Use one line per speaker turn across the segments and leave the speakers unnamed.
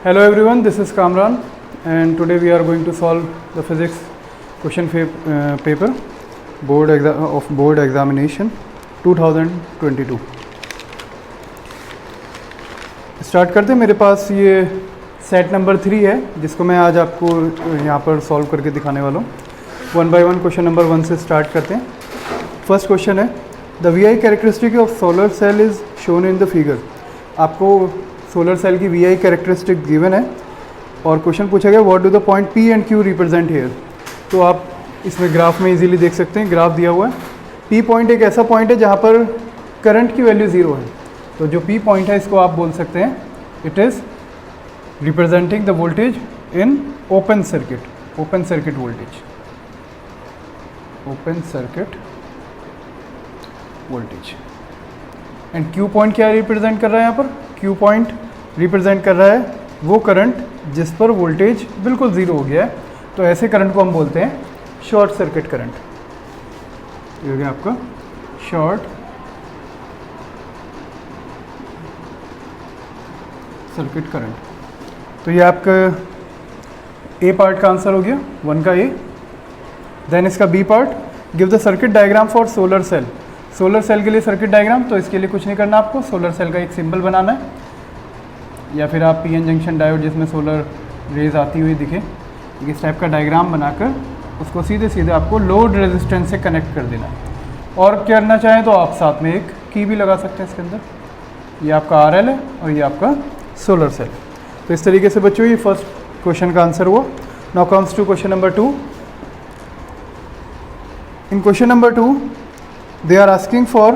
Hello everyone, this is Kamran and today we are going to solve the physics question paper of board examination 2022. Start करते हैं। मेरे पास ये set number 3 है जिसको मैं आज आपको यहाँ पर सॉल्व करके दिखाने वाला हूँ। 1 by 1 क्वेश्चन नंबर 1 से स्टार्ट करते हैं। फर्स्ट क्वेश्चन है the VI characteristic of solar cell is shown in the figure. आपको सोलर सेल की VI कैरेक्टरिस्टिक गिवन है और क्वेश्चन पूछा गया what do the point P and Q represent here. तो आप इसमें ग्राफ में इजीली देख सकते हैं, ग्राफ दिया हुआ है। P पॉइंट एक ऐसा पॉइंट है जहाँ पर करंट की वैल्यू 0 है, तो जो P पॉइंट है इसको आप बोल सकते हैं it is representing the voltage in open circuit voltage, open circuit voltage. And Q point क्या रिप्रेजेंट कर रहा है यहाँ पर? Q पॉइंट रिप्रेजेंट कर रहा है वो करंट जिस पर वोल्टेज बिल्कुल ज़ीरो हो गया है। तो ऐसे करंट को हम बोलते हैं शॉर्ट सर्किट करंट। ये हो गया आपका शॉर्ट सर्किट करंट। तो ये आपका ए पार्ट का आंसर हो गया, 1 का ए। देन इसका B part, give the circuit diagram for solar cell. Solar cell के लिए सर्किट डायग्राम, तो इसके लिए कुछ नहीं करना आपको, सोलर सेल का एक सिंबल बनाना है या फिर आप PN जंक्शन डायोड जिसमें सोलर रेज आती हुई दिखे इस टाइप का डायग्राम बनाकर उसको सीधे सीधे आपको लोड रेजिस्टेंस से कनेक्ट कर देना है। और करना चाहें तो आप साथ में एक की भी लगा सकते हैं इसके अंदर। ये आपका RL है और ये आपका सोलर सेल। तो इस तरीके से बच्चों ये फर्स्ट क्वेश्चन का आंसर हुआ। Now comes to question number 2। In question number 2 they are asking for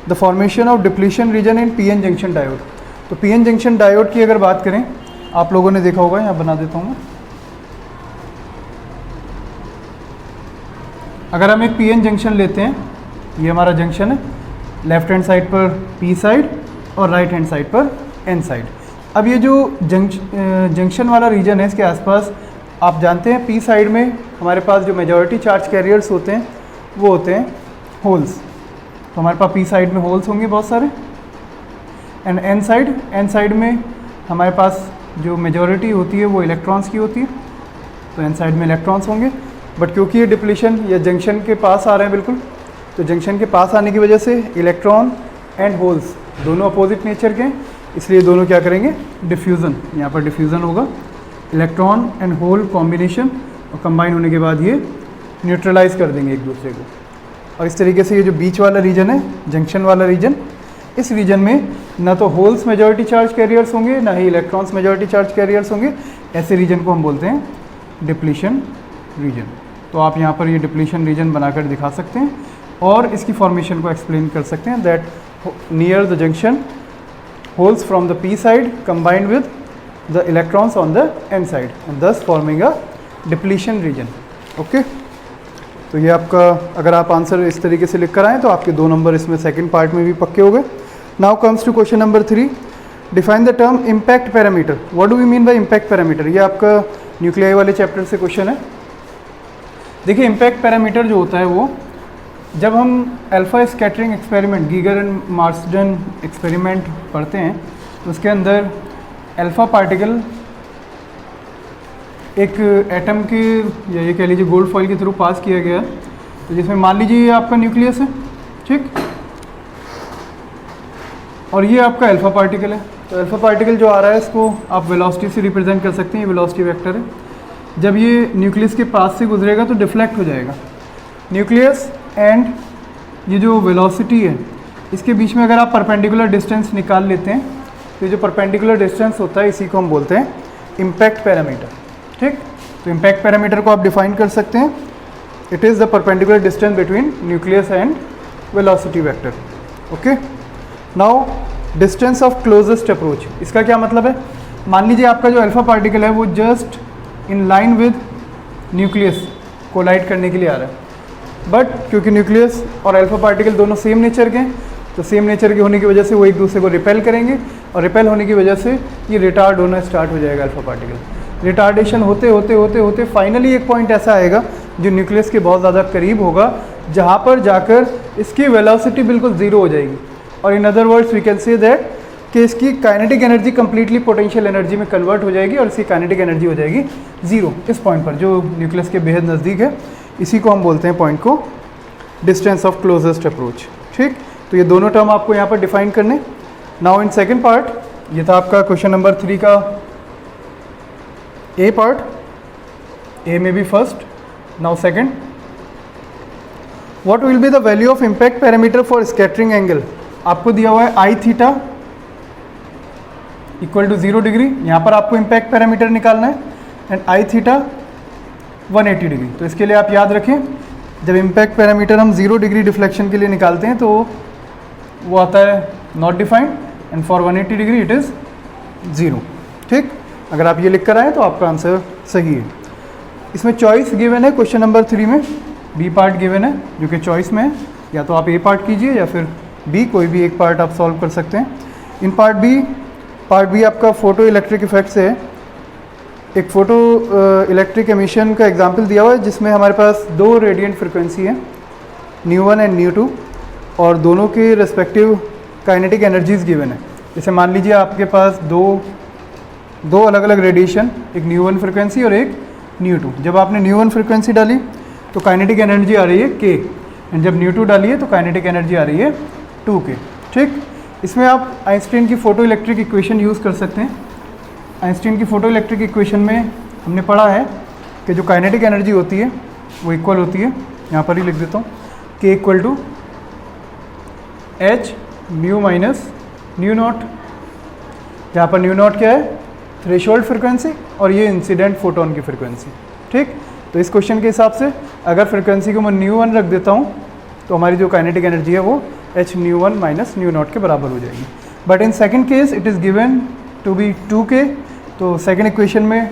the formation of depletion region in PN junction diode। तो PN जंक्शन डायोड की अगर बात करें, आप लोगों ने देखा होगा, यहाँ बना देता हूँ मैं। अगर हम एक PN जंक्शन लेते हैं, ये हमारा जंक्शन है, लेफ्ट हैंड साइड पर P साइड और राइट हैंड साइड पर N साइड। अब ये जो जंक्शन वाला रीजन है इसके आसपास आप जानते हैं P साइड में हमारे पास जो मेजॉरिटी चार्ज कैरियर्स होते हैं वो होते हैं होल्स। तो हमारे पास P साइड में होल्स होंगे बहुत सारे। एंड N साइड में हमारे पास जो मेजॉरिटी होती है वो इलेक्ट्रॉन्स की होती है, तो N साइड में इलेक्ट्रॉन्स होंगे। बट क्योंकि ये डिप्लीशन या जंक्शन के पास आ रहे हैं बिल्कुल, तो जंक्शन के पास आने की वजह से इलेक्ट्रॉन एंड होल्स दोनों अपोजिट नेचर के, इसलिए दोनों क्या करेंगे, डिफ्यूज़न। यहाँ पर डिफ्यूज़न होगा, इलेक्ट्रॉन एंड होल कॉम्बिनेशन, और कंबाइन होने के बाद ये न्यूट्रलाइज कर देंगे एक दूसरे को। और इस तरीके से ये जो बीच वाला रीजन है, जंक्शन वाला रीजन, इस रीजन में ना तो होल्स मेजॉरिटी चार्ज कैरियर्स होंगे ना ही इलेक्ट्रॉन्स मेजॉरिटी चार्ज कैरियर्स होंगे। ऐसे रीजन को हम बोलते हैं डिप्लीशन रीजन। तो आप यहाँ पर ये डिप्लीशन रीजन बनाकर दिखा सकते हैं और इसकी फॉर्मेशन को एक्सप्लेन कर सकते हैं that near the junction holes from the P side combined with the electrons on the N side and thus forming a depletion region. Okay, तो ये आपका, अगर आप आंसर इस तरीके से लिख कर आएँ तो आपके 2 नंबर इसमें सेकंड पार्ट में भी पक्के हो गए। Now comes to question number 3। Define the term impact parameter. What do we mean by impact parameter? ये आपका न्यूक्लियाई वाले चैप्टर से क्वेश्चन है। देखिए, इम्पैक्ट पैरामीटर जो होता है वो जब हम alpha scattering experiment, Geiger and Marsden experiment पढ़ते हैं तो उसके अंदर अल्फा पार्टिकल एक एटम के, या ये कह लीजिए गोल्ड फॉइल के थ्रू पास किया गया, तो जिसमें मान लीजिए ये आपका न्यूक्लियस है, ठीक, और ये आपका अल्फा पार्टिकल है। तो अल्फा पार्टिकल जो आ रहा है इसको आप वेलोसिटी से रिप्रेजेंट कर सकते हैं, ये वेलोसिटी वेक्टर है। जब ये न्यूक्लियस के पास से गुजरेगा तो डिफ्लेक्ट हो जाएगा। न्यूक्लियस एंड ये जो वेलोसिटी है इसके बीच में अगर आप परपेंडिकुलर डिस्टेंस निकाल लेते हैं तो ये जो परपेंडिकुलर डिस्टेंस होता है इसी को हम बोलते हैं इम्पैक्ट पैरामीटर, ठीक। तो इम्पैक्ट पैरामीटर को आप डिफाइन कर सकते हैं, it is the perpendicular distance between nucleus and velocity vector. Okay, now distance of closest approach, इसका क्या मतलब है? मान लीजिए आपका जो अल्फा पार्टिकल है वो just in line with nucleus collide करने के लिए आ रहा है, बट क्योंकि न्यूक्लियस और अल्फा पार्टिकल दोनों सेम नेचर के हैं, तो सेम नेचर के होने की वजह से वो एक दूसरे को रिपेल करेंगे और रिपेल होने की वजह से ये रिटार्ड होना स्टार्ट हो जाएगा अल्फा पार्टिकल। रिटार्डेशन होते होते होते होते फाइनली एक पॉइंट ऐसा आएगा जो न्यूक्लियस के बहुत ज़्यादा करीब होगा, जहाँ पर जाकर इसकी वेलोसिटी बिल्कुल ज़ीरो हो जाएगी। और in other words we can say that कि इसकी kinetic energy completely potential energy में कन्वर्ट हो जाएगी और इसकी काइनेटिक एनर्जी हो जाएगी ज़ीरो इस पॉइंट पर जो न्यूक्लियस के बेहद नज़दीक है। इसी को हम बोलते हैं पॉइंट को डिस्टेंस ऑफ क्लोजेस्ट अप्रोच। ठीक, तो ये दोनों टर्म आपको यहाँ पर डिफाइन करने। नाउ इन सेकेंड पार्ट, ये था आपका क्वेश्चन नंबर 3 का ए पार्ट, ए में भी first. Now second, what will be the value of impact parameter for scattering angle. आपको दिया हुआ है आई थीटा इक्वल टू 0 डिग्री, यहाँ पर आपको इम्पैक्ट पैरामीटर निकालना है, एंड आई थीटा 180 डिग्री। तो इसके लिए आप याद रखें, जब इम्पैक्ट पैरामीटर हम 0 डिग्री डिफ्लेक्शन के लिए निकालते हैं तो वो आता है not defined, and for 180 degree it is 0। ठीक, अगर आप ये लिख कर आए तो आपका आंसर सही है। इसमें चॉइस गिवन है क्वेश्चन नंबर 3 में, बी पार्ट गिवन है जो कि चॉइस में है, या तो आप ए पार्ट कीजिए या फिर बी, कोई भी एक पार्ट आप सॉल्व कर सकते हैं। इन पार्ट बी आपका फोटो इलेक्ट्रिक इफेक्ट से है। एक फोटो इलेक्ट्रिक एमिशन का एग्जांपल दिया हुआ है जिसमें हमारे पास 2 रेडियंट फ्रिक्वेंसी है, न्यू1 एंड न्यू2, और दोनों के रेस्पेक्टिव काइनेटिक एनर्जीज गिवन है। जैसे मान लीजिए आपके पास दो अलग अलग रेडिएशन, एक न्यू1 फ्रिक्वेंसी और एक न्यू2। जब आपने न्यू1 फ्रिक्वेंसी डाली तो काइनेटिक एनर्जी आ रही है k, एंड जब न्यू2 डाली है तो काइनेटिक एनर्जी आ रही है 2k। ठीक, इसमें आप आइंस्टीन की फ़ोटो इलेक्ट्रिक इक्वेशन यूज़ कर सकते हैं। आइंस्टीन की फ़ोटो इलेक्ट्रिक इक्वेशन में हमने पढ़ा है कि जो काइनेटिक एनर्जी होती है वो इक्वल होती है, यहाँ पर ही लिख देता हूँ, k equal to h mu minus nu naught, जहाँ पर न्यू नॉट क्या है, थ्रेशोल्ड फ्रिक्वेंसी, और ये इंसिडेंट फोटोन की फ्रिक्वेंसी। ठीक, तो इस क्वेश्चन के हिसाब से अगर फ्रिक्वेंसी को मैं न्यू1 रख देता हूँ तो हमारी जो काइनेटिक एनर्जी है वो h न्यू1 माइनस न्यू नॉट के बराबर हो जाएगी। But in second case it is given to be 2k, तो सेकंड इक्वेशन में,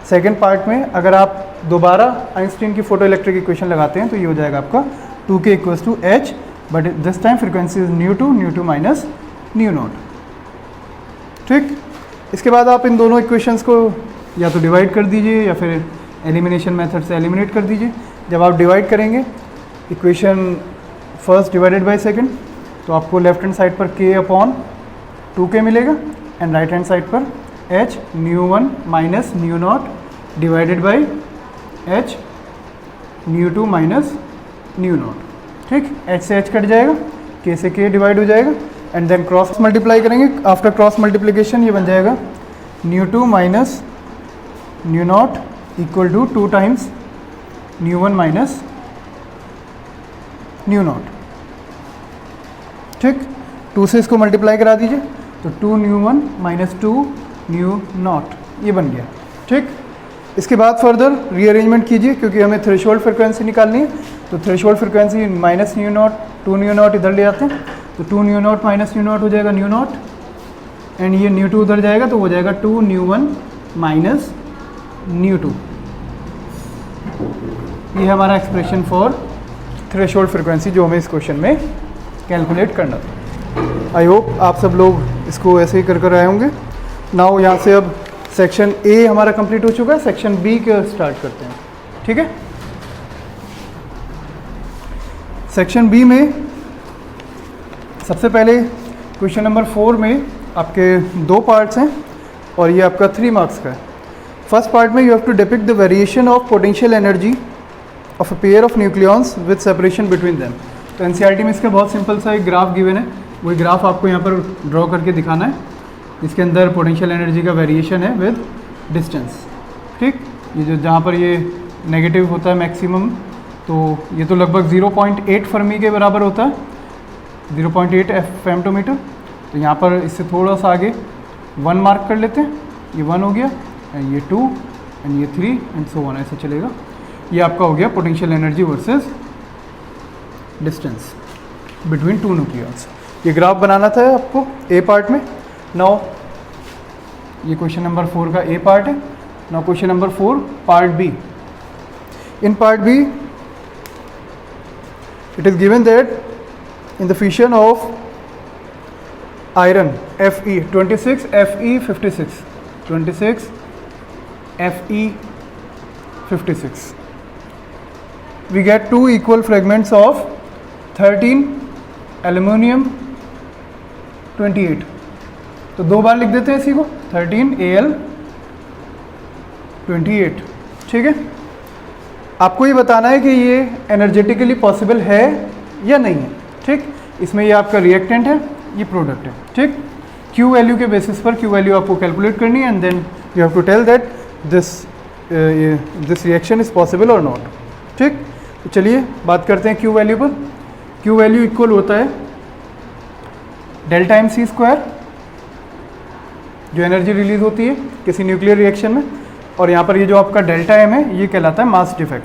सेकंड पार्ट में अगर आप दोबारा आइंस्टीन की फोटो इलेक्ट्रिक इक्वेशन लगाते हैं तो ये हो जाएगा आपका 2k equals to h, but this time frequency is न्यू2 माइनस न्यू नॉट। ठीक, इसके बाद आप इन दोनों इक्वेशंस को या तो डिवाइड कर दीजिए या फिर एलिमिनेशन मेथड से एलिमिनेट कर दीजिए। जब आप डिवाइड करेंगे equation first divided by second, तो आपको लेफ्ट हैंड साइड पर k अपॉन 2k मिलेगा, एंड राइट हैंड साइड पर h न्यू1 minus nu naught divided by h न्यू2 माइनस न्यू नॉट। ठीक, h से h कट जाएगा, k से k डिवाइड हो जाएगा, एंड देन क्रॉस मल्टीप्लाई करेंगे। आफ्टर क्रॉस मल्टीप्लिकेशन ये बन जाएगा न्यू2 minus nu naught equal to 2 times न्यू1 माइनस न्यू नॉट। ठीक, 2 से इसको मल्टीप्लाई करा दीजिए तो 2 न्यू1 माइनस 2 न्यू नॉट, ये बन गया। ठीक, इसके बाद फर्दर रीअरेंजमेंट कीजिए क्योंकि हमें थ्रेशोल्ड फ्रिक्वेंसी निकालनी है, तो threshold frequency minus nu not, 2 new not इधर ले आते हैं, तो 2 new not minus nu not हो जाएगा न्यू नॉट, एंड ये न्यू2 उधर जाएगा तो हो जाएगा 2 न्यू1 माइनस न्यू2। ये है हमारा एक्सप्रेशन फॉर थ्रेशोल्ड फ्रिक्वेंसी जो हमें इस क्वेश्चन में कैलकुलेट करना था। आई होप आप सब लोग इसको ऐसे ही कर आए होंगे। नाउ यहाँ से अब सेक्शन ए हमारा कंप्लीट हो चुका है, सेक्शन बी के स्टार्ट करते हैं। ठीक है, सेक्शन बी में सबसे पहले क्वेश्चन नंबर 4 में आपके 2 पार्ट्स हैं और ये आपका 3 मार्क्स का है। फर्स्ट पार्ट में you have to depict the variation of potential energy of a pair of nucleons with separation between them. तो एनसीईआरटी में इसका बहुत सिंपल सा एक ग्राफ गिवन है, वही ग्राफ आपको यहाँ पर ड्रॉ करके दिखाना है। इसके अंदर पोटेंशियल एनर्जी का वेरिएशन है विद डिस्टेंस। ठीक, ये जो जहाँ पर ये नेगेटिव होता है मैक्सिमम, तो ये तो लगभग 0.8 फर्मी के बराबर होता है, 0.8 फेम्टोमीटर। तो यहाँ पर इससे थोड़ा सा आगे 1 मार्क कर लेते हैं, ये 1 हो गया, एंड ये 2 एंड ये 3 एंड सो ऑन, ऐसे चलेगा। ये आपका हो गया potential energy versus distance between 2 nucleons. ये ग्राफ बनाना था आपको ए पार्ट में। नाउ ये क्वेश्चन नंबर 4 का ए पार्ट है। Now question number 4 part B. In part B it is given that in the fission of iron Fe 26 Fe56 26 Fe56 we get 2 equal fragments of 13 aluminum 28 तो 2 बार लिख देते हैं इसी को, 13Al28। ठीक है, आपको ये बताना है कि ये एनर्जेटिकली पॉसिबल है या नहीं है। ठीक, इसमें ये आपका रिएक्टेंट है, ये प्रोडक्ट है। ठीक, क्यू वैल्यू के बेसिस पर क्यू वैल्यू आपको कैलकुलेट करनी है and then you have to tell that this reaction is possible और नॉट। ठीक, तो चलिए बात करते हैं क्यू वैल्यू पर। क्यू वैल्यू इक्वल होता है डेल्टा एम सी स्क्वायर, जो एनर्जी रिलीज होती है किसी न्यूक्लियर रिएक्शन में, और यहाँ पर ये जो आपका डेल्टा एम है ये कहलाता है मास डिफेक्ट।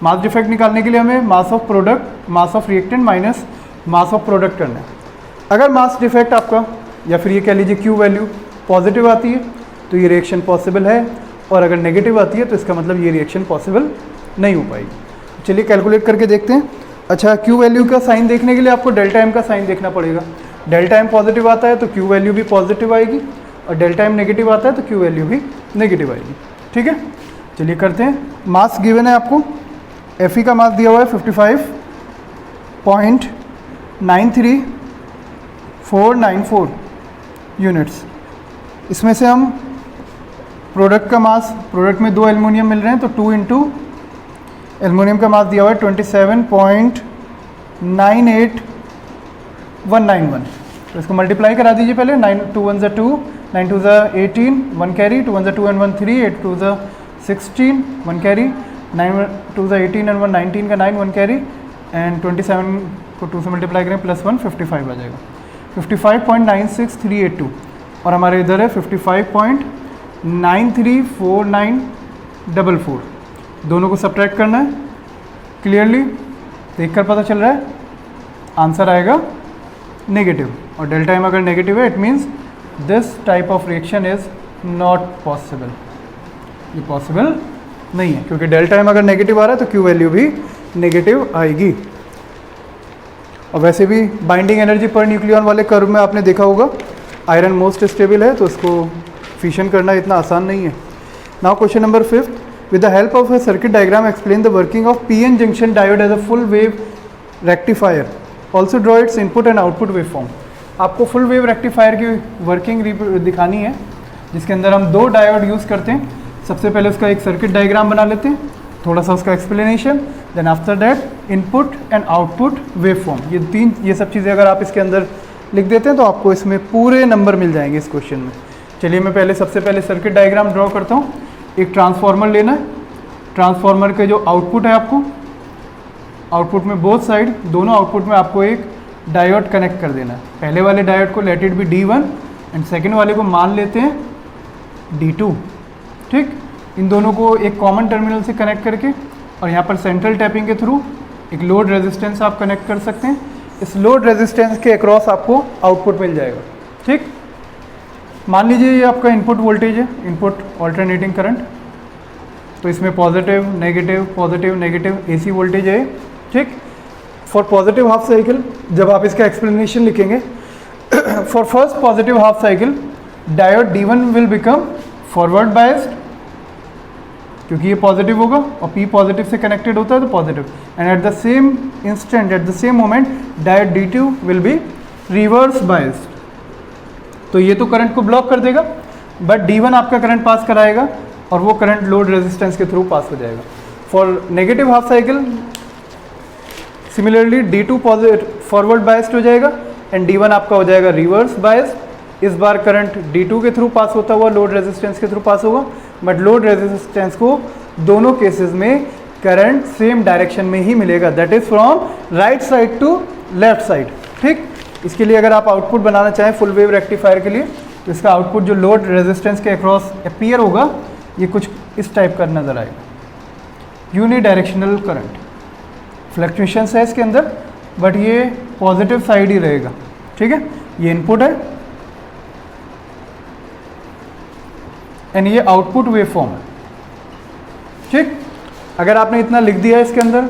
मास डिफेक्ट निकालने के लिए हमें mass of product, mass of reactant minus mass of product करना है। अगर मास डिफेक्ट आपका, या फिर ये कह लीजिए क्यू वैल्यू पॉजिटिव आती है तो ये रिएक्शन पॉसिबल है, और अगर नेगेटिव आती है तो इसका मतलब ये रिएक्शन पॉसिबल नहीं हो पाएगी। चलिए कैलकुलेट करके देखते हैं। अच्छा, क्यू वैल्यू का साइन देखने के लिए आपको डेल्टा एम का साइन देखना पड़ेगा। डेल्टा एम पॉजिटिव आता है तो क्यू वैल्यू भी पॉजिटिव आएगी, और डेल्टा एम नेगेटिव आता है तो क्यू वैल्यू भी नेगेटिव आएगी। ठीक है, चलिए करते हैं। मास गिवन है आपको, Fe का मास दिया हुआ है 55.93494 यूनिट्स। इसमें से हम प्रोडक्ट का मास, प्रोडक्ट में 2 एल्युमिनियम मिल रहे हैं तो 2 इंटू एल्युमिनियम का मास दिया हुआ है 27.98191। तो इसको मल्टीप्लाई करा दीजिए पहले। 9 2 1 ज़ा 2, 9 2 ज़ा 18, 1 कैरी, 2 1 ज़ा 2 एंड 1 3, 8 2 ज़ा 16, 1 कैरी, 9 2 ज़ा 18 एंड 1 19 का 9, 1 कैरी, एंड 27 को 2 से मल्टीप्लाई करें प्लस 1 55 आ जाएगा। 55.96382, और हमारे इधर है 55.934944। दोनों को सब्ट्रैक्ट करना है। क्लियरली देखकर पता चल रहा है आंसर आएगा नेगेटिव, और डेल्टा एम अगर नेगेटिव है it means this type of reaction is not possible. ये पॉसिबल नहीं है, क्योंकि डेल्टा एम अगर नेगेटिव आ रहा है तो क्यू वैल्यू भी नेगेटिव आएगी। और वैसे भी बाइंडिंग एनर्जी पर न्यूक्लियॉन वाले कर्व में आपने देखा होगा आयरन मोस्ट स्टेबल है, तो उसको फिशन करना इतना आसान नहीं है। Now question number 5, with the help of a circuit diagram explain the working of PN junction diode as a full wave rectifier, also draw its input and output waveform। आपको full wave rectifier की working दिखानी है, जिसके अंदर हम 2 diode use करते हैं। सबसे पहले उसका एक सर्किट डायग्राम बना लेते हैं, थोड़ा सा उसका explanation, then after that input and output waveform. ये सब चीज़ें अगर आप इसके अंदर लिख देते हैं तो आपको इसमें पूरे नंबर मिल जाएंगे इस क्वेश्चन में। चलिए मैं सबसे पहले सर्किट डायग्राम ड्रॉ करता हूँ। एक ट्रांसफार्मर लेना है, ट्रांसफार्मर के जो आउटपुट है आपको, आउटपुट में बोथ साइड, दोनों आउटपुट में आपको एक डायोड कनेक्ट कर देना है। पहले वाले डायोड को let it be D1 and second वाले को मान लेते हैं D2। ठीक, इन दोनों को एक कॉमन टर्मिनल से कनेक्ट करके, और यहाँ पर सेंट्रल टैपिंग के थ्रू एक लोड रेजिस्टेंस आप कनेक्ट कर सकते हैं। इस लोड रेजिस्टेंस के अक्रॉस आपको आउटपुट मिल जाएगा। ठीक, मान लीजिए ये आपका इनपुट वोल्टेज है, इनपुट ऑल्टरनेटिंग करंट, तो इसमें पॉजिटिव नेगेटिव AC वोल्टेज है। ठीक, फॉर पॉजिटिव हाफ साइकिल जब आप इसका एक्सप्लेनेशन लिखेंगे, for first positive half cycle diode D1 will become forward biased, क्योंकि ये पॉजिटिव होगा और P पॉजिटिव से कनेक्टेड होता है तो positive, and at the same instant, at the same moment diode D2 will be reverse biased. तो ये तो करंट को ब्लॉक कर देगा, बट D1 आपका करंट पास कराएगा और वो करंट लोड रेजिस्टेंस के थ्रू पास हो जाएगा। For negative half cycle similarly D2 forward biased हो जाएगा एंड D1 आपका हो जाएगा रिवर्स बायस्ड। इस बार करंट D2 के थ्रू पास होता हुआ लोड रेजिस्टेंस के थ्रू पास होगा, बट लोड रेजिस्टेंस को दोनों केसेस में करंट सेम डायरेक्शन में ही मिलेगा, that is from right side to left side. ठीक, इसके लिए अगर आप आउटपुट बनाना चाहें फुल वेव रेक्टिफायर के लिए, तो इसका आउटपुट जो लोड रेजिस्टेंस के अक्रॉस अपीयर होगा ये कुछ इस टाइप का नज़र आएगा, यूनि डायरेक्शनल करंट। फ्लक्चुएशंस है इसके अंदर, बट ये पॉजिटिव साइड ही रहेगा। ठीक है, ये इनपुट है एंड ये आउटपुट वेवफॉर्म है। ठीक, अगर आपने इतना लिख दिया है इसके अंदर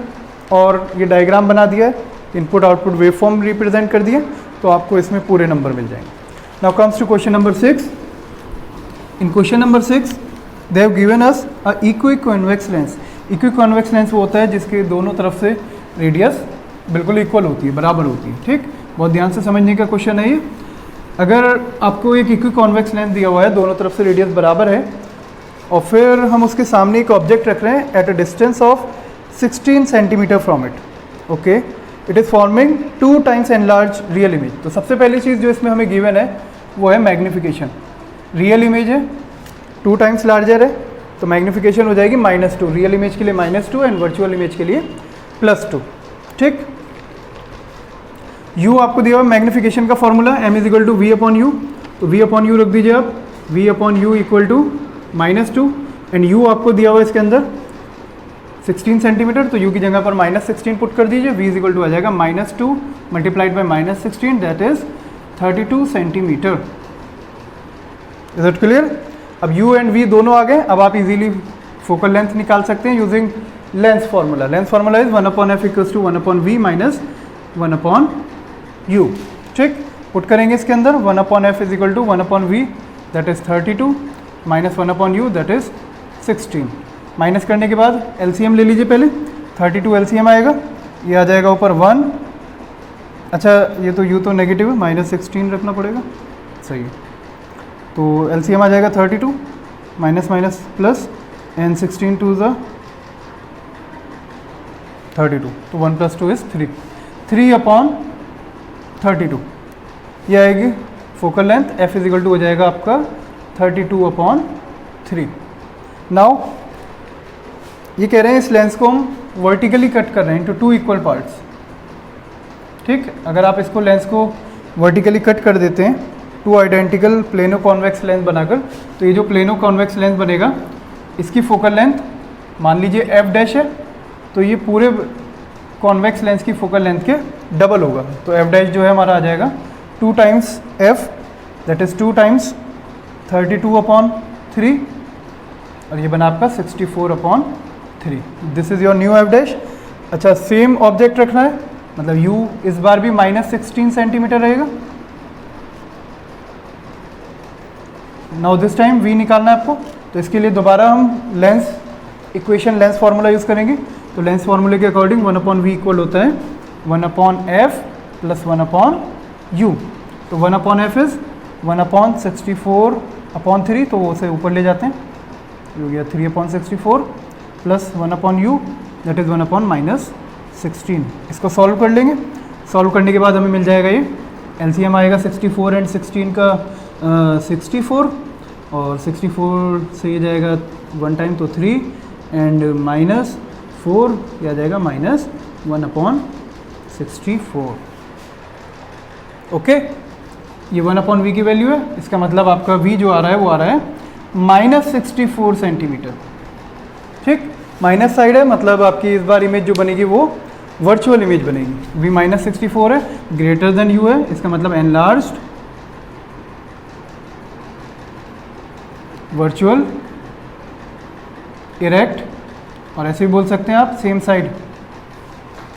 और ये डायग्राम बना दिया है, इनपुट आउटपुट वेवफॉर्म रिप्रेजेंट कर दिए, तो आपको इसमें पूरे नंबर मिल जाएंगे। Now comes to question number 6। In question number 6 they have given us a equiconvex lens. Equiconvex lens वो होता है जिसके दोनों तरफ से रेडियस बिल्कुल इक्वल होती है, बराबर होती है। ठीक, बहुत ध्यान से समझने का क्वेश्चन है ये। अगर आपको एक इक्वी कॉन्वेक्स लेंस दिया हुआ है, दोनों तरफ से रेडियस बराबर है, और फिर हम उसके सामने एक ऑब्जेक्ट रख रहे हैं at a distance of 16 centimetre from it, okay, it is forming 2 times enlarge real image. तो सबसे पहली चीज़ जो इसमें हमें गिवन है वो है मैग्नीफिकेशन। रियल इमेज है 2 टाइम्स लार्जर है, तो मैग्नीफिकेशन हो जाएगी -2, रियल इमेज के लिए -2 एंड वर्चुअल इमेज के लिए +2, ठीक। u आपको दिया हुआ मैग्नीफिकेशन का फॉर्मूला m = v/u, तो v/u रख दीजिए आप, v/u = -2 एंड u आपको दिया हुआ इसके अंदर 16 सेंटीमीटर, तो u की जगह पर -16 पुट कर दीजिए, v = आ जाएगा -2 multiplied by -16 that is 32 centimetre. Is it clear? अब u एंड v दोनों आ गए। अब आप इजीली फोकल लेंथ निकाल सकते हैं using lens formula. Lens formula is 1/f = 1/v - 1/u, ठीक। पुट करेंगे इसके अंदर 1/f = 1/v that is 32 - 1/u that is 16। Minus करने के बाद एलसीएम ले लीजिए पहले, 32 एलसीएम आएगा, ये आ जाएगा ऊपर 1, अच्छा ये तो u तो नेगेटिव है, -16 रखना पड़ेगा, सही है। तो एलसीएम आ जाएगा 32 माइनस माइनस प्लस एंड 16 2 ज़ा 32, तो 1 + 2 इज़ 3, 3/32 ये आएगी फोकल लेंथ। f = हो जाएगा आपका 32/3। नाउ ये कह रहे हैं इस लेंस को हम वर्टिकली कट कर रहे हैं इनटू 2 इक्वल पार्ट्स, ठीक। अगर आप इसको लेंस को वर्टिकली कट कर देते हैं 2 आइडेंटिकल प्लेनो कॉन्वेक्स लेंस बनाकर, तो ये जो प्लेनो कॉन्वेक्स लेंस बनेगा इसकी फोकल लेंथ मान लीजिए f' है, तो ये पूरे कॉन्वेक्स लेंस की फोकल लेंथ के डबल होगा। तो f' जो है हमारा आ जाएगा 2 times f that is 2 times 32/3 और ये बना आपका 64/3। This is your new f'। अच्छा सेम ऑब्जेक्ट रखना है, मतलब u इस बार भी -16 सेंटीमीटर रहेगा। नाउ दिस टाइम v निकालना है आपको, तो इसके लिए दोबारा हम lens equation lens formula use करेंगे। तो लेंस फार्मूले के अकॉर्डिंग 1/v इक्वल होता है 1/f + 1/u। तो 1/f इज़ 1/64/3, तो वो उसे ऊपर ले जाते हैं, हो गया 3/64 प्लस 1/u दैट इज़ 1/-16। इसको सॉल्व कर लेंगे। सॉल्व करने के बाद हमें मिल जाएगा ये एलसीएम आएगा 64 एंड 16 का 64 और 64 से ये जाएगा 1 टाइम तो 3 एंड -4 ये आ जाएगा -1/64। ओके, ये 1/v की वैल्यू है। इसका मतलब आपका v जो आ रहा है वो आ रहा है -64 सेंटीमीटर, ठीक। माइनस साइड है, मतलब आपकी इस बार इमेज जो बनेगी वो वर्चुअल इमेज बनेगी। v -64 है, ग्रेटर देन u है, इसका मतलब एनलार्ज्ड वर्चुअल इरेक्ट, और ऐसे भी बोल सकते हैं आप सेम साइड,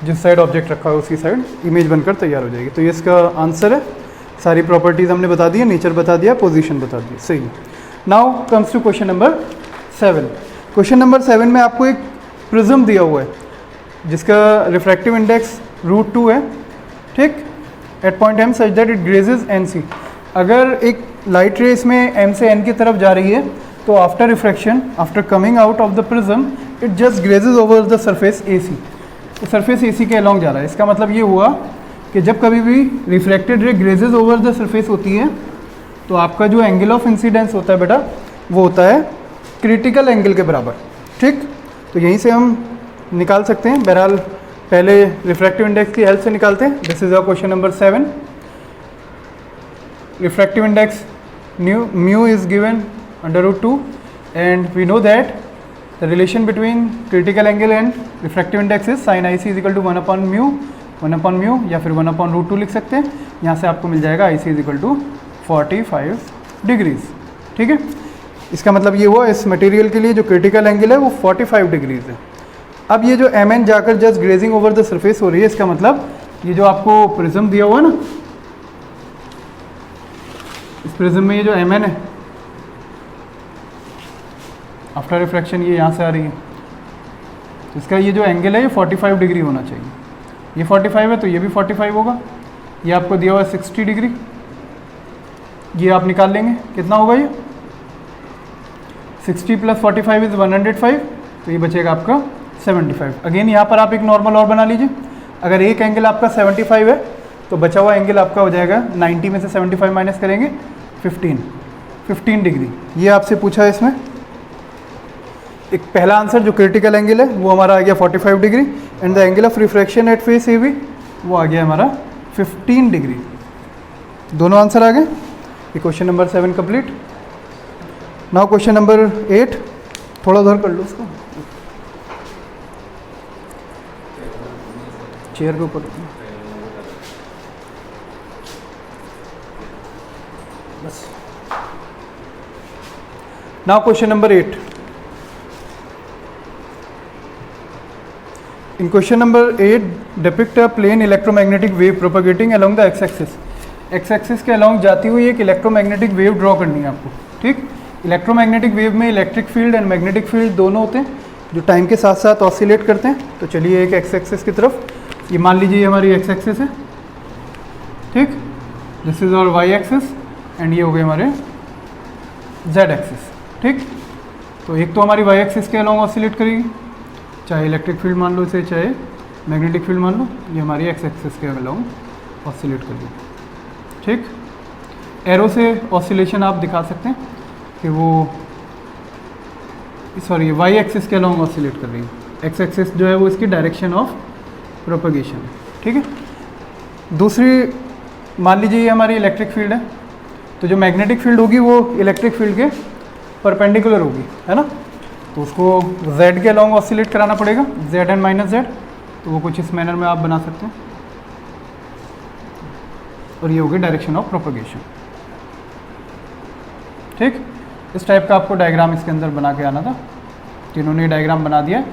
जिस साइड ऑब्जेक्ट रखा है उसी साइड इमेज बनकर तैयार हो जाएगी। तो ये इसका आंसर है। सारी प्रॉपर्टीज़ हमने बता दी है, नेचर बता दिया, पोजीशन बता दी, सही है। Now comes to question number 7। Question number 7 में आपको एक प्रिज्म दिया हुआ है जिसका रिफ्रैक्टिव इंडेक्स √2 है, ठीक। At point m such that it grazes NC। अगर एक लाइट रे इसमें m से n की तरफ जा रही है तो after refraction, after coming out of the prism, it just grazes over the surface AC। तो सरफेस AC के अलॉन्ग जा रहा है। इसका मतलब ये हुआ कि जब कभी भी रिफ्रैक्टेड रे ग्रेजेज ओवर द सरफेस होती है तो आपका जो एंगल ऑफ इंसिडेंस होता है बेटा वो होता है क्रिटिकल एंगल के बराबर, ठीक। तो यहीं से हम निकाल सकते हैं। बहरहाल पहले रिफ्रैक्टिव इंडेक्स की हेल्प से निकालते हैं। This is a question number 7। Refractive index mu is given √2 and we know that the relation between critical angle and refractive index is sin IC is equal to 1/μ या फिर 1/√2 लिख सकते हैं। यहाँ से आपको मिल जाएगा IC is equal to 45 degrees, ठीक है। इसका मतलब ये हुआ इस मटेरियल के लिए जो क्रिटिकल एंगल है वो 45 डिग्रीज है। अब ये जो MN जाकर just grazing over the surface हो रही है, इसका मतलब ये जो आपको प्रिज्म दिया हुआ है ना, इस प्रिज्म में ये जो MN है आफ्टर रिफ्रैक्शन ये यहाँ से आ रही है, तो इसका ये जो एंगल है ये 45 डिग्री होना चाहिए। ये 45 है तो ये भी 45 होगा। ये आपको दिया हुआ है 60 डिग्री, ये आप निकाल लेंगे, कितना होगा ये 60 + 45 इज़ 105, तो ये बचेगा आपका 75। अगेन यहाँ पर आप एक नॉर्मल और बना लीजिए। अगर एक एंगल आपका 75 है तो बचा हुआ एंगल आपका हो जाएगा 90 में से 75 माइनस करेंगे 15 डिग्री। ये आपसे पूछा है इसमें। एक पहला आंसर जो क्रिटिकल एंगल है वो हमारा आ गया 45 degree and the angle of refraction at face A B वो आ गया हमारा 15 डिग्री। दोनों आंसर आ गए। ये question number 7 complete. Now question number 8, थोड़ा उधर कर लो उसको, चेयर के ऊपर बस। Now question number 8। In question number 8, depict a plane electromagnetic wave propagating along the x-axis. x-axis के along जाती हुई एक इलेक्ट्रोमैग्नेटिक वेव ड्रॉ करनी है आपको, ठीक। इलेक्ट्रोमैग्नेटिक वेव में electric field and magnetic field दोनों होते हैं जो टाइम के साथ साथ ऑसिलेट करते हैं। तो चलिए एक x-axis की तरफ, ये मान लीजिए ये हमारी x-axis है, ठीक। दिस इज और y-axis एंड ये हो गए हमारे z-axis, ठीक। तो एक तो हमारी y-axis के अलॉन्ग ऑसिलेट करेगी, चाहे इलेक्ट्रिक फील्ड मान लो इसे, चाहे मैग्नेटिक फील्ड मान लो, ये हमारी एक्स एक्सिस के अलॉन्ग ऑसिलेट कर दी, ठीक। एरो से ऑसिलेशन आप दिखा सकते हैं कि वो सॉरी वाई एक्सिस के अलॉन्ग ऑसिलेट कर रही है। एक्स एक्सिस जो है वो इसकी डायरेक्शन ऑफ प्रोपगेशन है, ठीक है। दूसरी मान लीजिए ये हमारी इलेक्ट्रिक फील्ड है, तो जो मैग्नेटिक फील्ड होगी वो इलेक्ट्रिक फील्ड के परपेंडिकुलर होगी, है ना। तो उसको z के अलॉन्ग ऑसिलेट कराना पड़ेगा, z एंड माइनस z। तो वो कुछ इस मैनर में आप बना सकते हैं और ये होगी डायरेक्शन ऑफ प्रोपगेशन, ठीक। इस टाइप का आपको डायग्राम इसके अंदर बना के आना था। तीनों ने डायग्राम बना दिया,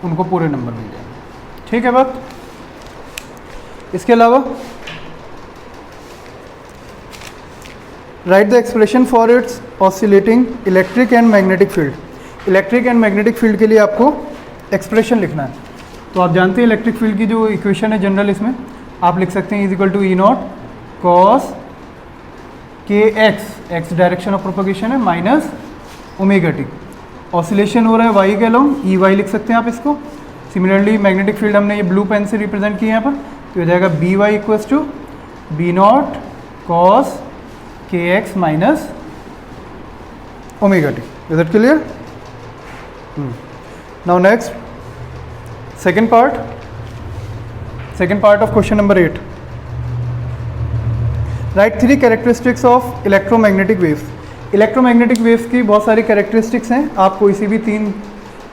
उनको पूरे नंबर मिल जाएंगे, ठीक है बात। इसके अलावा right the expression for its oscillating electric and magnetic field. Electric and magnetic field के लिए आपको एक्सप्रेशन लिखना है। तो आप जानते हैं इलेक्ट्रिक फील्ड की जो इक्वेशन है जनरल, इसमें आप लिख सकते हैं is equal to E naught cos के एक्स डायरेक्शन ऑफ प्रोपगेशन है माइनस ओमेगा टी। ऑसिलेशन हो रहा है वाई के अलॉन्ग, ई वाई लिख सकते हैं आप इसको। सिमिलरली मैग्नेटिक फील्ड हमने ये ब्लू पेन से रिप्रेजेंट किया यहाँ पर, तो हो जाएगा B Y equals to B naught cos के X minus omega T. Is it clear? Now next second part of question number 8. Write 3 characteristics of electromagnetic waves. Electromagnetic waves की बहुत सारी कैरेक्टरिस्टिक्स हैं, आप कोई सी भी 3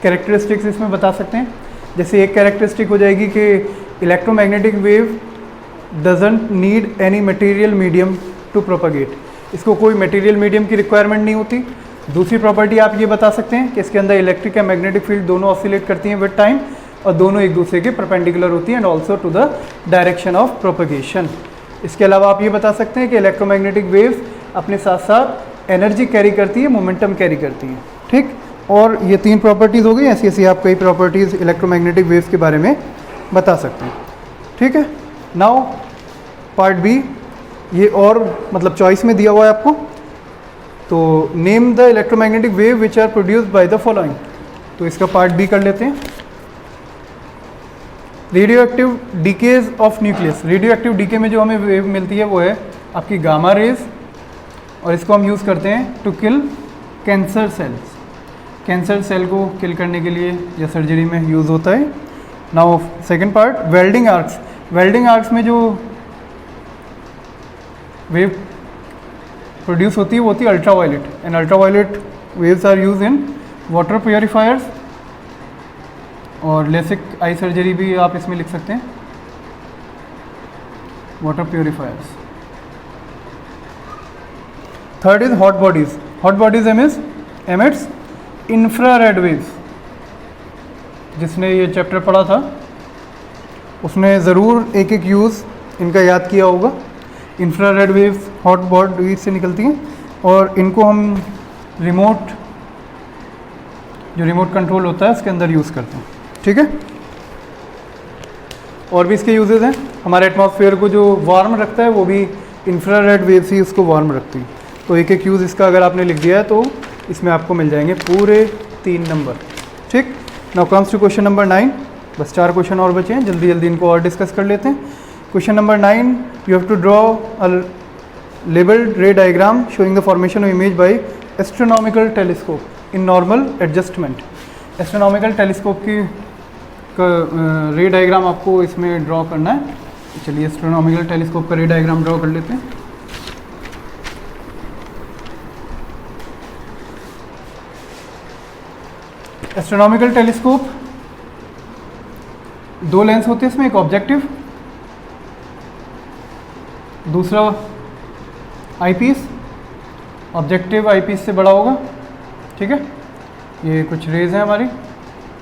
कैरेक्टरिस्टिक्स इसमें बता सकते हैं। जैसे एक कैरेक्टरिस्टिक हो जाएगी कि electromagnetic wave doesn't need any material medium to propagate, इसको कोई मटेरियल मीडियम की रिक्वायरमेंट नहीं होती। दूसरी प्रॉपर्टी आप ये बता सकते हैं कि इसके अंदर इलेक्ट्रिक एंड मैग्नेटिक फील्ड दोनों ऑसिलेट करती हैं विद टाइम और दोनों एक दूसरे के परपेंडिकुलर होती हैं and also to the direction of propagation. इसके अलावा आप ये बता सकते हैं कि इलेक्ट्रोमैग्नेटिक वेव्स अपने साथ साथ एनर्जी कैरी करती है, मोमेंटम कैरी करती हैं, ठीक। और ये 3 प्रॉपर्टीज़ हो गई। ऐसी ऐसी आप कई प्रॉपर्टीज़ इलेक्ट्रोमैग्नेटिक वेव्स के बारे में बता सकते हैं, ठीक है। नाउ पार्ट बी, ये और मतलब चॉइस में दिया हुआ है आपको। तो name the electromagnetic wave which are produced by the following. तो इसका पार्ट बी कर लेते हैं। Radioactive decays of nucleus. Radioactive decay में जो हमें वेव मिलती है वो है आपकी गामा रेज, और इसको हम यूज़ करते हैं to kill cancer cells. Cancer cell को किल करने के लिए या सर्जरी में यूज़ होता है। Now second part, welding arcs. Welding arcs में जो वेव प्रोड्यूस होती है वो होती है ultraviolet, and ultraviolet waves are use in water purifiers, और लेसिक आई सर्जरी भी आप इसमें लिख सकते हैं, water purifiers. Third is hot bodies. Hot bodies emits infrared waves. जिसने ये चैप्टर पढ़ा था उसने ज़रूर एक एक यूज़ इनका याद किया होगा। इंफ्रारेड वेव्स हॉट बॉडीज से निकलती हैं और इनको हम रिमोट कंट्रोल होता है उसके अंदर यूज़ करते हैं, ठीक है। और भी इसके यूजेस हैं। हमारे एटमॉस्फेयर को जो वार्म रखता है वो भी इंफ्रारेड वेव्स ही उसको वार्म रखती है। तो एक एक यूज़ इसका अगर आपने लिख दिया है तो इसमें आपको मिल जाएंगे पूरे 3 नंबर। ठीक, now comes to question number 9। बस 4 क्वेश्चन और बचे हैं, जल्दी जल्दी इनको और डिस्कस कर लेते हैं। Question number 9, you have to draw a labelled ray diagram showing the formation of image by astronomical telescope in normal adjustment. Astronomical telescope की रे डायग्राम आपको इसमें ड्रॉ करना है। चलिए एस्ट्रोनॉमिकल टेलीस्कोप का रे डायग्राम ड्रॉ कर लेते हैं। एस्ट्रोनॉमिकल टेलीस्कोप 2 लेंस होते हैं इसमें, एक ऑब्जेक्टिव, दूसरा आईपीस। ऑब्जेक्टिव आईपीस से बड़ा होगा। ठीक है, ये कुछ रेज हैं हमारी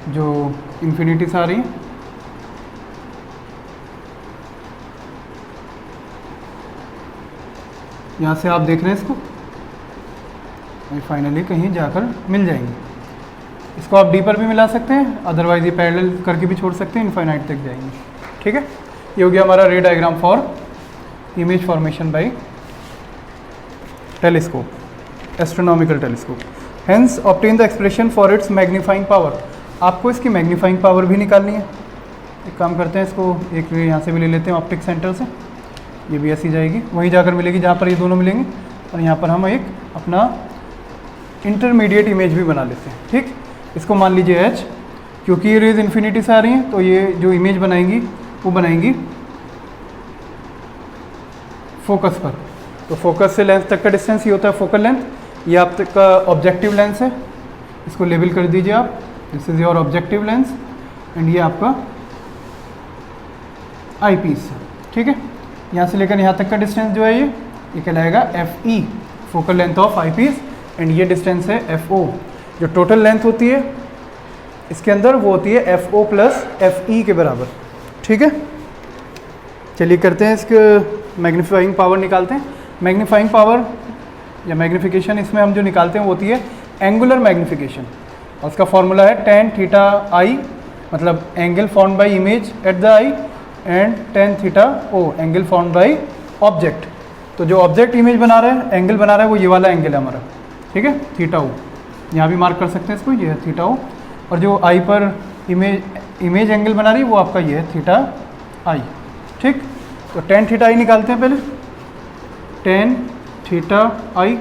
जो इंफिनिटी से आ रही हैं। यहाँ से आप देख रहे हैं इसको, फाइनली कहीं जाकर मिल जाएंगे। इसको आप डी पर भी मिला सकते हैं, अदरवाइज ये पैरेलल करके भी छोड़ सकते हैं, इनफाइनाइट तक जाएंगे। ठीक है, ये हो गया हमारा रे diagram for image formation by telescope, astronomical telescope. Hence obtain the expression for its magnifying power. आपको इसकी मैग्नीफाइंग पावर भी निकालनी है। एक काम करते हैं, इसको एक यहाँ से भी ले लेते हैं ऑप्टिक सेंटर से, ये भी ऐसी जाएगी, वहीं जाकर मिलेगी जहाँ पर ये दोनों मिलेंगे। और यहाँ पर हम एक अपना इंटरमीडिएट इमेज भी बना लेते हैं। ठीक, इसको मान लीजिए H, क्योंकि ये रेज इन्फिनिटी से आ रही हैं तो ये जो इमेज बनाएंगी वो बनाएंगी फोकस पर। तो फोकस से लेंस तक का डिस्टेंस ये होता है फोकल लेंथ। ये आपका ऑब्जेक्टिव लेंस है, इसको लेबल कर दीजिए आप, this is your objective lens and ये आपका आई पीस। ठीक है, यहाँ से लेकर यहाँ तक का डिस्टेंस जो है ये कहलाएगा FE, focal length of eyepiece, and ये डिस्टेंस है FO। जो टोटल लेंथ होती है इसके अंदर वो होती है FO प्लस FE के बराबर। ठीक है, चलिए करते हैं इसके मैग्नीफाइंग पावर निकालते हैं। मैग्नीफाइंग पावर या मैग्नीफिकेशन इसमें हम जो निकालते हैं वो होती है एंगुलर मैग्नीफिकेशन, और उसका फॉर्मूला है tan थीटा आई, मतलब angle form by image at the eye, and tan theta O, angle form by object. तो जो ऑब्जेक्ट इमेज बना रहा है, एंगल बना रहा है, वो ये वाला एंगल है हमारा। ठीक है, थीटा ओ, यहाँ भी मार्क कर सकते हैं इसको, ये है थीटा ओ। और जो आई पर इमेज एंगल बना रही है वो आपका ये है थीटा आई। ठीक, तो tan थीटा आई निकालते हैं पहले। tan थीटा आई,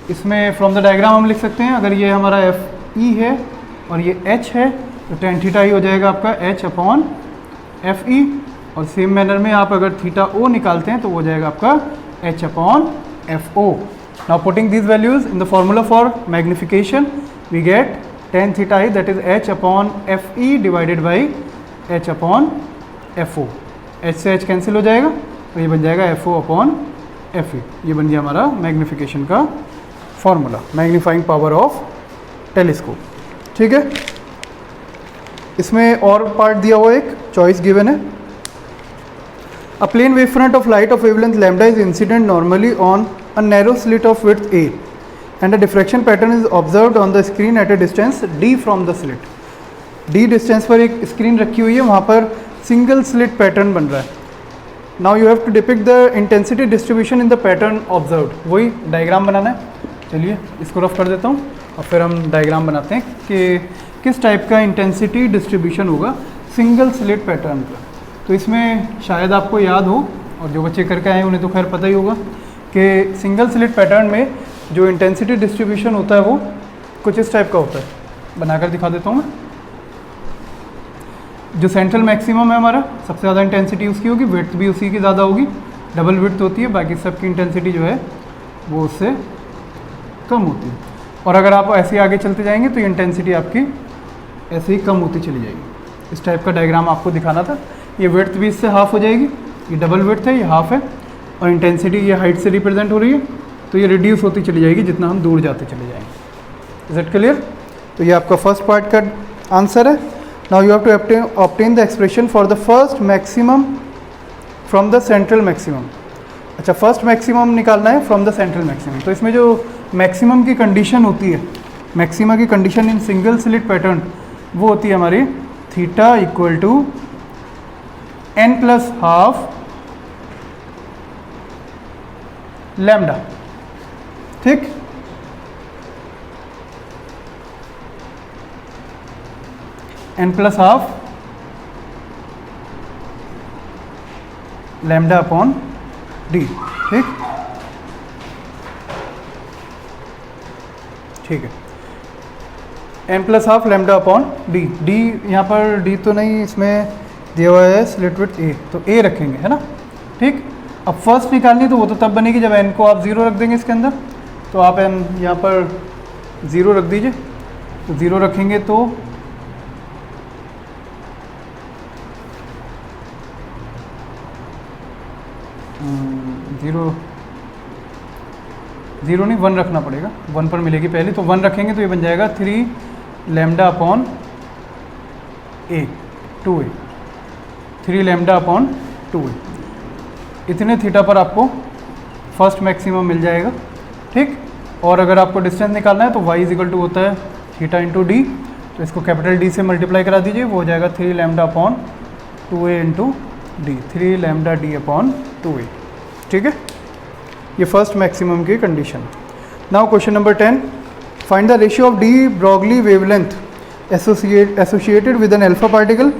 इसमें फ्रॉम द डायग्राम हम लिख सकते हैं, अगर ये हमारा FE है और ये H है तो tan थीटा आई हो जाएगा आपका H अपॉन FE। और सेम मैनर में आप अगर थीटा O निकालते हैं तो वो हो जाएगा आपका H upon FO। Now putting these values in the formula for magnification, we get tan theta I, that is H upon FE divided by H upon FO। H से H कैंसिल हो जाएगा तो ये बन जाएगा FO upon FE। ये बन गया हमारा मैग्नीफिकेशन का formula, magnifying power of telescope. ठीक है, इसमें और पार्ट दिया हुआ एक चॉइस गिवन है। A plane wavefront of light of wavelength lambda is incident normally on a narrow slit of width A and a diffraction pattern is observed on the screen at a distance D from the slit। D distance पर एक screen रखी हुई है, वहाँ पर single slit pattern बन रहा है। Now you have to depict the intensity distribution in the pattern observed. वही डायग्राम बनाना है। चलिए इसको रफ कर देता हूँ और फिर हम डायग्राम बनाते हैं कि किस टाइप का इंटेंसिटी डिस्ट्रीब्यूशन होगा सिंगल स्लिट पैटर्न का। तो इसमें शायद आपको याद हो, और जो बच्चे करके आए हैं उन्हें तो खैर पता ही होगा कि सिंगल स्लिट पैटर्न में जो इंटेंसिटी डिस्ट्रीब्यूशन होता है वो कुछ इस टाइप का होता है। बनाकर दिखा देता हूँ मैं। जो सेंट्रल मैक्सिमम है हमारा, सबसे ज़्यादा इंटेंसिटी उसकी होगी, विड्थ भी उसी की ज़्यादा होगी, डबल विड्थ होती है, बाकी सबकी इंटेंसिटी जो है वो उससे कम होती है। और अगर आप ऐसे आगे चलते जाएंगे तो ये इंटेंसिटी आपकी ऐसे ही कम होती चली जाएगी। इस टाइप का डायग्राम आपको दिखाना था। ये विड्थ भी इससे हाफ हो जाएगी, ये डबल विड्थ है, ये हाफ है, और इंटेंसिटी ये हाइट से रिप्रेजेंट हो रही है, तो ये रिड्यूस होती चली जाएगी जितना हम दूर जाते चले जाएंगे। Is it clear? तो ये आपका फर्स्ट पार्ट का आंसर है। Now you have to obtain the expression for the first maximum from the central maximum. अच्छा, फर्स्ट मैक्सिमम निकालना है फ्रॉम द सेंट्रल मैक्सिमम। तो इसमें जो मैक्सिमम की कंडीशन होती है, मैक्सिमा की condition in single slit pattern, वो होती है हमारी theta equal to n+12 lambda, ठीक। n plus half lambda upon D, ठीक, ठीक है। n plus half lambda upon D, D यहाँ पर डी तो नहीं इसमें दिया हुआ है, स्लिट विथ ए, तो ए रखेंगे, है ना, ठीक। अब फर्स्ट निकालनी तो वो तो तब बनेगी जब n को आप 0 रख देंगे इसके अंदर, तो आप n यहाँ पर 0 रख दीजिए, तो 0 रखेंगे तो जीरो नहीं 1 रखना पड़ेगा, 1 पर मिलेगी पहले, तो 1 रखेंगे तो ये बन जाएगा 3 लैम्डा अपॉन ए 2a, 3 लैम्डा अपॉन 2a। इतने थीटा पर आपको फर्स्ट मैक्सिमम मिल जाएगा, ठीक। और अगर आपको डिस्टेंस निकालना है तो y इजिकल टू होता है थीटा इंटू डी, तो इसको कैपिटल डी से मल्टीप्लाई करा दीजिए, वो हो जाएगा 3 lambda upon 2a into D, 3 lambda D upon 2a, ठीक है। ये फर्स्ट मैक्सिमम की condition. Now question number 10, find the ratio of de Broglie wavelength associated with an alpha particle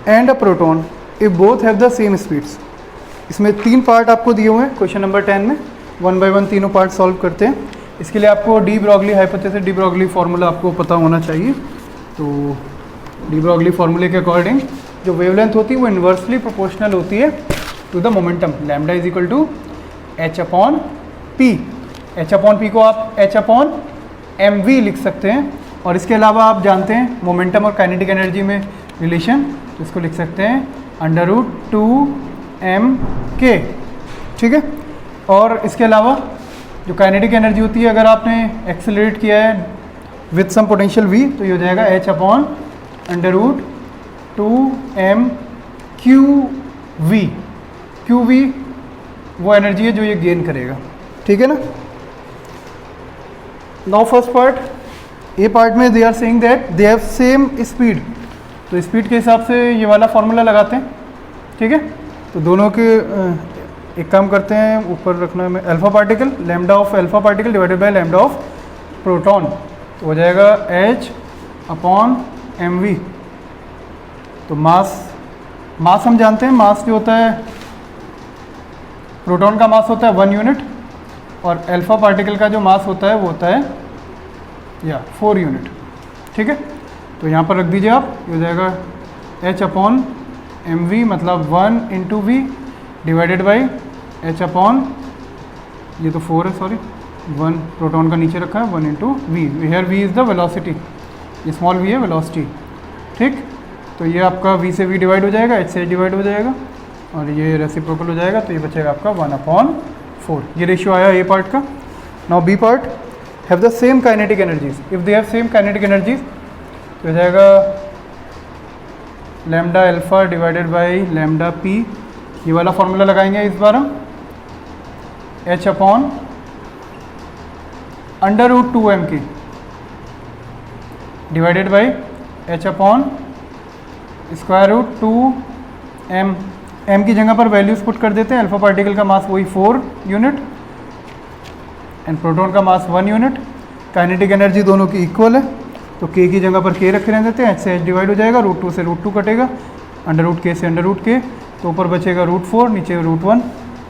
and a proton if both have the same speeds. इसमें 3 part आपको दिए हुए हैं question number 10 में, 1 बाय 1 तीनों part solve करते हैं। इसके लिए आपको de Broglie hypothesis, de Broglie formula आपको पता होना चाहिए। तो डी ब्रॉगली फार्मूले के अकॉर्डिंग जो वेवलेंथ होती है वो इन्वर्सली प्रोपोर्शनल होती है to the momentum, lambda is equal to H upon P. H upon P को आप एच अपॉन एम वी लिख सकते हैं, और इसके अलावा आप जानते हैं मोमेंटम और काइनेटिक एनर्जी में रिलेशन, तो इसको लिख सकते हैं अंडर रूट 2m k, ठीक है। और इसके अलावा जो काइनेटिक एनर्जी होती है, अगर आपने एक्सेलरेट किया है विथ सम पोटेंशियल v, तो ये हो जाएगा h upon under root 2m Q V वो एनर्जी है जो ये गेन करेगा, ठीक है ना। Now first part, A part में they are saying that they have same speed, तो स्पीड के हिसाब से ये वाला फार्मूला लगाते हैं, ठीक है। तो दोनों के एक काम करते हैं, ऊपर रखना है alpha particle, lambda of alpha particle divided by lambda of proton, तो हो जाएगा h अपॉन एम वी। तो मास हम जानते हैं, मास जो होता है प्रोटॉन का मास होता है 1 यूनिट, और अल्फा पार्टिकल का जो मास होता है वो होता है 4 यूनिट, ठीक है। तो यहाँ पर रख दीजिए आप, ये हो जाएगा h अपॉन एम वी, मतलब 1 into V divided by h upon, ये तो 4 है, सॉरी 1 प्रोटॉन का नीचे रखा है, 1 into V, here V is the velocity, ये स्मॉल वी है वेलोसिटी, ठीक। तो ये आपका v से v डिवाइड हो जाएगा, h से h डिवाइड हो जाएगा, और ये रेसिप्रोकल हो जाएगा, तो ये बचेगा आपका 1/4। ये रेशियो आया ए पार्ट का। Now B part, have the same kinetic energies, if they have same kinetic energies तो हो जाएगा lambda alpha divided by lambda P, ये वाला फॉर्मूला लगाएंगे इस बार हम, h upon under root 2m की divided by h upon square root 2m, m की जगह पर वैल्यूज पुट कर देते हैं। अल्फा पार्टिकल का मास वही 4 यूनिट एंड प्रोटॉन का मास 1 यूनिट, काइनेटिक एनर्जी दोनों की इक्वल है, तो k की जगह पर k रखे रहने देते हैं, h से h डिवाइड हो जाएगा, रूट 2 से रूट 2 कटेगा, अंडर रूट k से अंडर रूट k, तो ऊपर बचेगा रूट 4, नीचे रूट 1,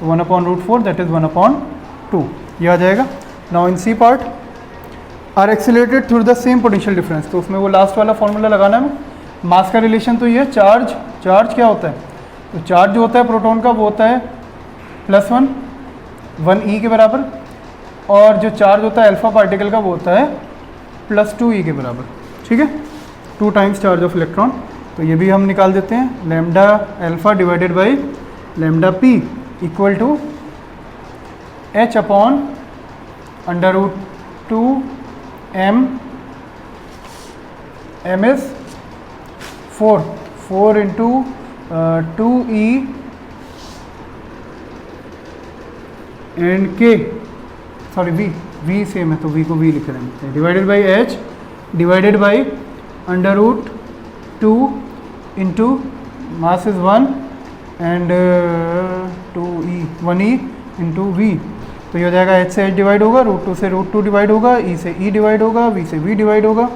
तो 1/√4 दैट इज़ 1/2, ये आ जाएगा। Now in C part, are accelerated through the same potential difference, तो उसमें वो लास्ट वाला फॉर्मूला लगाना है। मास का रिलेशन तो ये है, चार्ज क्या होता है, तो चार्ज जो होता है प्रोटॉन का वो होता है +1 1e के बराबर, और जो चार्ज होता है अल्फा पार्टिकल का वो होता है +2e के बराबर, ठीक है, 2 टाइम्स चार्ज ऑफ इलेक्ट्रॉन। तो ये भी हम निकाल देते हैं, lambda alpha divided by lambda P equal to h upon under root 2m, m is 4 into 2e and k, sorry v same है तो v को v लिख रहे हैं, divided by h divided by under root 2 into mass is 1 and 1e into v तो ये हो जाएगा h से h डिवाइड होगा, √2 से √2 डिवाइड होगा, e से e डिवाइड होगा, v से v डिवाइड होगा,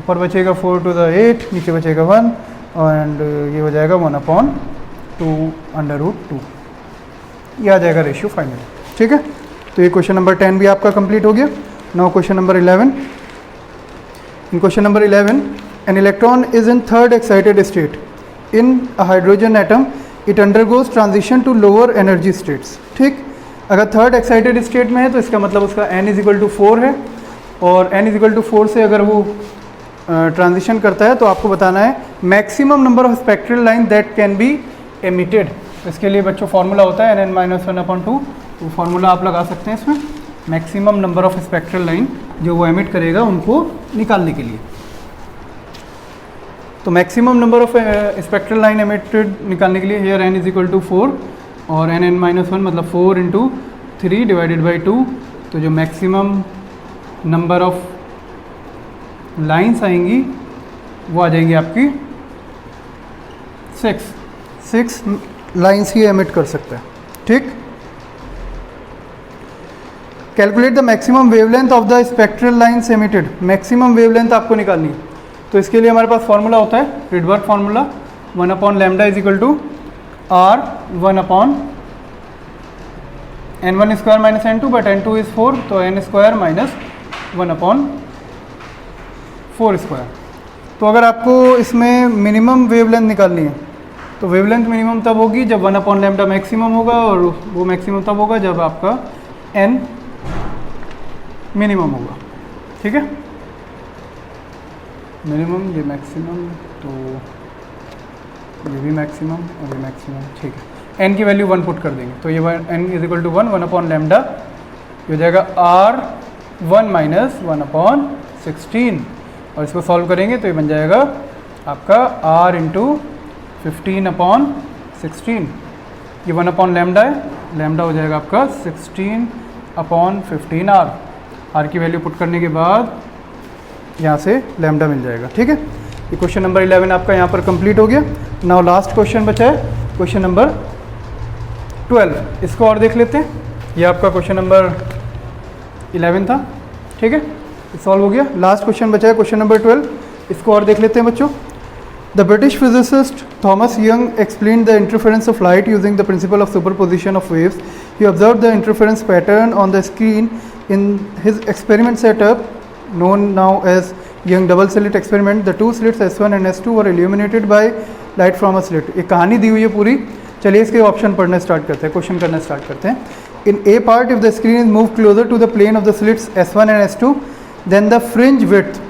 ऊपर बचेगा 4 to the 8, नीचे बचेगा 1 एंड ये हो जाएगा 1/2 ये आ जाएगा रेशियो फाइनल। ठीक है, तो ये क्वेश्चन नंबर 10 भी आपका कंप्लीट हो गया। Now question number 11। In question number 11, an electron is in third excited state in a hydrogen atom, it undergoes transition to lower energy states. ठीक, अगर थर्ड एक्साइटेड स्टेट में है तो इसका मतलब उसका n = 4 है, और n = 4 से अगर वो ट्रांजिशन करता है तो आपको बताना है maximum number of spectral line that can be emitted. इसके लिए बच्चों फार्मूला होता है n-1/2, तो फार्मूला आप लगा सकते हैं इसमें, maximum number of spectral line जो वो एमिट करेगा उनको निकालने के लिए। तो maximum number of spectral line emitted निकालने के लिए हेयर n = 4 और n-1 मतलब 4 × 3 डिवाइडेड बाई 2, तो जो मैक्सिमम नंबर ऑफ लाइंस आएंगी वो आ जाएंगी आपकी 6 लाइंस ही एमिट कर सकता है। ठीक, calculate the maximum wavelength of the spectral lines emitted. Maximum wavelength आपको निकालनी है, तो इसके लिए हमारे पास फार्मूला होता है Rydberg formula, 1/λ = r1/n1² - n2, but n2 is 4, तो n² - 1/4²। तो अगर आपको इसमें मिनिमम वेवलेंथ निकालनी है तो वेवलेंथ मिनिमम तब होगी जब 1/λ मैक्सिमम होगा, और वो मैक्सिमम तब होगा जब आपका n मिनिमम होगा। ठीक है, मिनिमम ये मैक्सिमम, तो ये भी मैक्सिमम और ये मैक्सिमम। ठीक है, n की वैल्यू 1 पुट कर देंगे, तो ये n = 1 1/λ ये हो जाएगा r1 - 1/16, और इसको सॉल्व करेंगे तो ये बन जाएगा आपका r × 15/16। ये 1/λ है, लैम्डा हो जाएगा आपका 16/15r। r की वैल्यू पुट करने के बाद यहाँ से लैम्डा मिल जाएगा। ठीक है, ये क्वेश्चन नंबर 11 आपका यहाँ पर कंप्लीट हो गया। नाउ लास्ट क्वेश्चन बचा है क्वेश्चन नंबर 12, इसको और देख लेते हैं। ये आपका क्वेश्चन नंबर 11 था। ठीक है, सॉल्व हो गया। लास्ट क्वेश्चन बचा है क्वेश्चन नंबर 12, इसको और देख लेते हैं बच्चों। The British physicist Thomas young explained the interference of light using the principle of superposition of waves. He observed the interference pattern on the screen in his experiment setup known now as Young double slit experiment. The two slits S1 and S2 were illuminated by light from a slit. एक कहानी दी हुई है पूरी। चलिए इसके option पढ़ना start करते हैं, क्वेश्चन करना स्टार्ट करते हैं। In A part, if the screen is moved closer to the plane of the slits S1 and S2, then the fringe width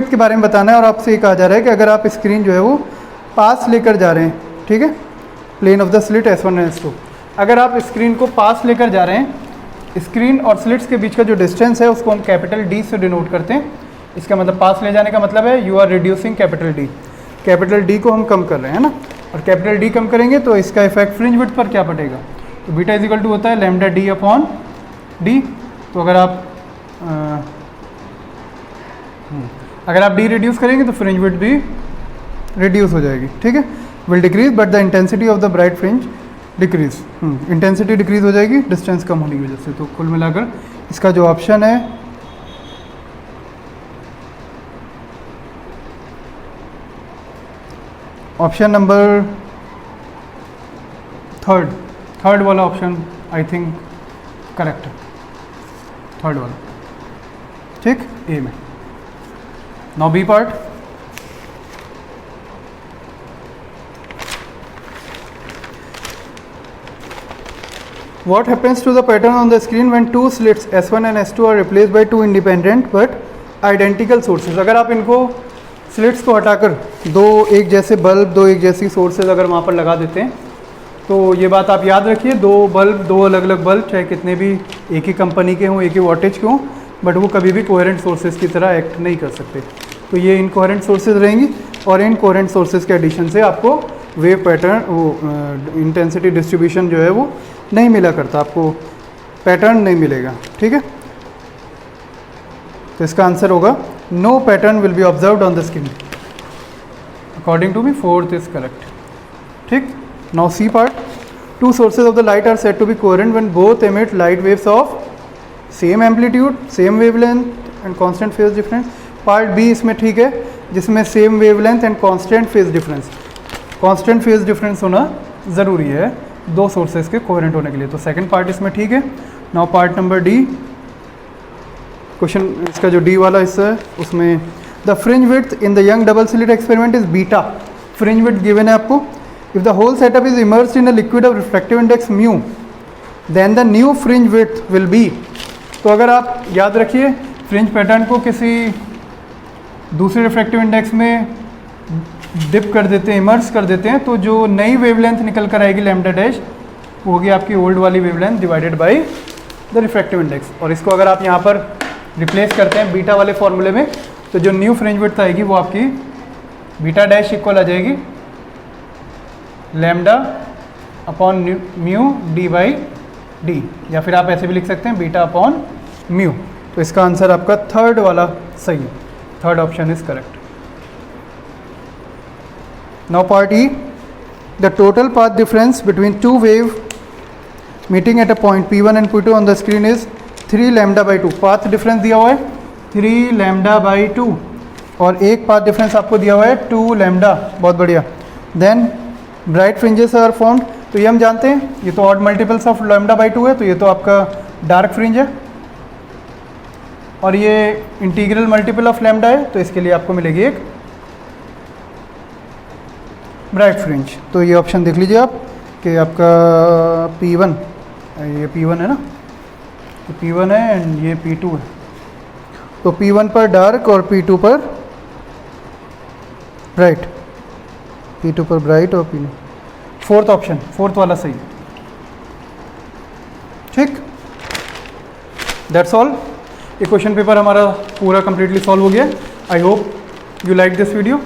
के बारे में बताना है, और आपसे ये कहा जा रहा है कि अगर आप स्क्रीन जो है वो पास लेकर जा रहे हैं, ठीक है, plane of the slit S1 and S2, अगर आप स्क्रीन को पास लेकर जा रहे हैं, स्क्रीन और स्लिट्स के बीच का जो डिस्टेंस है उसको हम कैपिटल D से डिनोट करते हैं। इसका मतलब पास ले जाने का मतलब है you are reducing capital D। Capital D को हम कम कर रहे हैं ना, और कैपिटल D कम करेंगे तो इसका इफेक्ट फ्रिंज विड्थ पर क्या पड़ेगा, तो बीटा इज इक्वल टू होता है लैम्डा D अपॉन D। तो अगर आप D रिड्यूस करेंगे तो फ्रिंज विड्थ भी रिड्यूस हो जाएगी। ठीक है, will decrease but the intensity of the bright fringe decrease, intensity decrease हो जाएगी डिस्टेंस कम होने की वजह से। तो कुल मिलाकर इसका जो ऑप्शन है ऑप्शन नंबर थर्ड वाला ऑप्शन आई थिंक करेक्ट है, थर्ड वाला। ठीक, ए में। Now B part, what happens to the pattern on the screen when two slits S1 and S2 are replaced by two independent but identical sources। अगर आप इनको slits को हटाकर दो एक जैसे बल्ब, दो एक जैसी सोर्सेज अगर वहाँ पर लगा देते हैं, तो ये बात आप याद रखिए, दो बल्ब, दो अलग अलग बल्ब, चाहे कितने भी एक ही कंपनी के हों, एक ही वोल्टेज के हों, बट वो कभी भी कोहेरेंट सोर्सेज की तरह एक्ट नहीं कर सकते। तो ये इनकोहेरेंट सोर्सेज रहेंगी, और इनकोहेरेंट सोर्सेज के एडिशन से आपको वेव पैटर्न, वो इंटेंसिटी डिस्ट्रीब्यूशन जो है वो नहीं मिला करता, आपको पैटर्न नहीं मिलेगा। ठीक है, तो इसका आंसर होगा no pattern will be observed on the screen. According to me fourth is correct. ठीक, now C part, Two sources of the light are said to be coherent when both emit light waves of same amplitude, same wavelength and constant phase difference. Part B इसमें ठीक है, जिसमें same wavelength and constant phase difference, constant phase difference होना ज़रूरी है दो sources के coherent होने के लिए। तो सेकंड पार्ट इसमें ठीक है। Now part number D, question इसका जो डी वाला हिस्सा है उसमें the fringe width in the Young double slit experiment is beta. Fringe width given है आपको। If the whole setup is immersed in a liquid of refractive index mu then the new fringe width will be. तो अगर आप याद रखिए fringe pattern को किसी दूसरे रिफ्रैक्टिव इंडेक्स में डिप कर देते हैं, इमर्स कर देते हैं, तो जो नई वेवलेंथ निकल कर आएगी लैम्डा डैश वो होगी आपकी ओल्ड वाली wavelength divided by the refractive index. और इसको अगर आप यहाँ पर रिप्लेस करते हैं बीटा वाले फॉर्मूले में तो जो न्यू फ्रिंज विड्थ आएगी वो आपकी बीटा डैश इक्वल आ जाएगी lambda upon mu D by D, या फिर आप ऐसे भी लिख सकते हैं बीटा अपॉन म्यू। तो इसका आंसर आपका थर्ड वाला सही है, third option is correct. Now part E, the total path difference between two wave meeting at a point P1 and P2 on the screen is 3 lambda by 2। Path difference दिया हुआ है 3 lambda by 2 और एक path difference आपको दिया हुआ है 2 lambda. बहुत बढ़िया। Then bright fringes are formed, तो ये हम जानते हैं, ये तो odd multiples of lambda by 2 है, तो ये तो आपका डार्क फ्रिंज है और ये इंटीग्रल मल्टीपल ऑफ लैम्डा है, तो इसके लिए आपको मिलेगी एक ब्राइट फ्रिंज। तो ये ऑप्शन देख लीजिए आप कि आपका P1, ये P1 है ना, ये P1 है एंड ये P2 है। तो P1 पर डार्क और P2 पर ब्राइट, P2 पर ब्राइट और P2। फोर्थ ऑप्शन, फोर्थ वाला सही। ठीक, दैट्स ऑल। ये क्वेश्चन पेपर हमारा पूरा कंप्लीटली सॉल्व हो गया। I hope you like this video.